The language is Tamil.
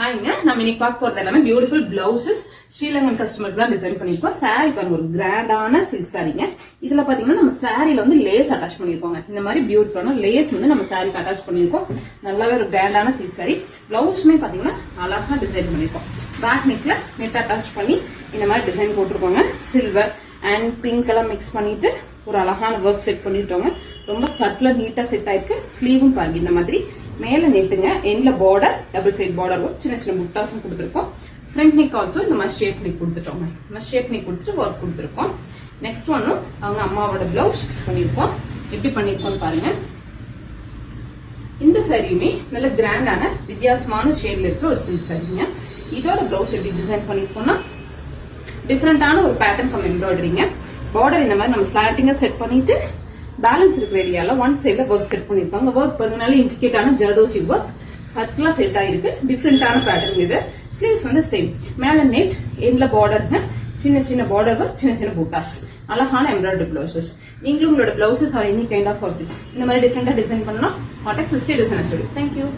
ஹாய்ங்க, நம்ம இன்னைக்கு பார்க்க போறது எல்லாமே பியூட்டிஃபுல் பிளவுசஸ் ஸ்ரீலங்கன் கஸ்டமருக்கு தான் டிசைன் பண்ணிருக்கோம். சாரி பாருங்க, ஒரு கிராண்டான சில்க் சாரிங்க. இதுல பாத்தீங்கன்னா நம்ம சாரில வந்து லேஸ் அட்டாச் பண்ணிருக்கோங்க. இந்த மாதிரி பியூட்டிஃபுல்லான லேஸ் வந்து நம்ம சாரிக்கு அட்டாச் பண்ணிருக்கோம். நல்லாவே ஒரு கிராண்டான சில்க் சாரி. பிளவுஸுமே பாத்தீங்கன்னா அழகா டிசைன் பண்ணிருக்கோம். பேக் நெக்ல நெட் அட்டாச் பண்ணி இந்த மாதிரி டிசைன் போட்டிருக்கோங்க. சில்வர் அண்ட் பிங்க் எல்லாம் மிக்ஸ் பண்ணிட்டு ஒரு அழகான ஒர்க் செட் பண்ணிட்டோங்க. ரொம்ப சட்டிலா நீட்டா செட் ஆயிருக்கு. ஸ்லீவும் பாருங்க இந்த மாதிரி மேல நெட்டுங்க, எண்ட்ல border, double side border work, சின்ன சின்ன புட்டாஸும் கொடுத்துருக்கோம். ஃப்ரண்ட் நெக் ஆல்சோ இந்த மாதிரி ஷேப் நெக் கொடுத்துட்டோங்க. இந்த மாதிரி ஷேப் நெக் கொடுத்துட்டு ஒர்க் கொடுத்துருக்கோம். நெக்ஸ்ட் ஒன்னும் அவங்க அம்மாவோட பிளவுஸ் பண்ணிருக்கோம். எப்படி பண்ணிருக்கோம்னு பாருங்க. இந்த சாரியுமே நல்ல கிராண்டான வித்தியாசமான ஷேட்ல இருக்க ஒரு சில்க் சாரிங்க. இதோட பிளவுஸ் எப்படி டிசைன் பண்ணிருக்கோம்னா டிஃப்ரெண்டான ஒரு பேட்டர்ன் ஃப்ரம் எம்ப்ராய்டரிங்க. பார்டர் இந்த மாதிரி நம்ம ஸ்லாட்டிங்கா செட் பண்ணிட்டு பேலன்ஸ் இருக்கிற ஏரியால ஒன் சைட்ல ஒர்க் செட் பண்ணிருப்பாங்க. ஒர்க் பார்த்தீங்கன்னா இன்டிகேட்டான ஜர்தோசி ஒர்க் சட்டிலா செட் ஆயிருக்கு. டிஃப்ரெண்டான பேட்டர்ன் இது. ஸ்லீவ்ஸ் வந்து சேம். மேல நெட், எண்ட்ல பார்டருங்க, சின்ன சின்ன பார்டர் ஒர்க், சின்ன சின்ன பூட்டாஸ், அழகான எம்ப்ராய்டரி பிளவுசஸ். நீங்களும் உங்களோட blouses or any kind of objects இந்த மாதிரி டிஃப்ரெண்டா டிசைன் பண்ணலாம். Contact sister designer studio. Thank you.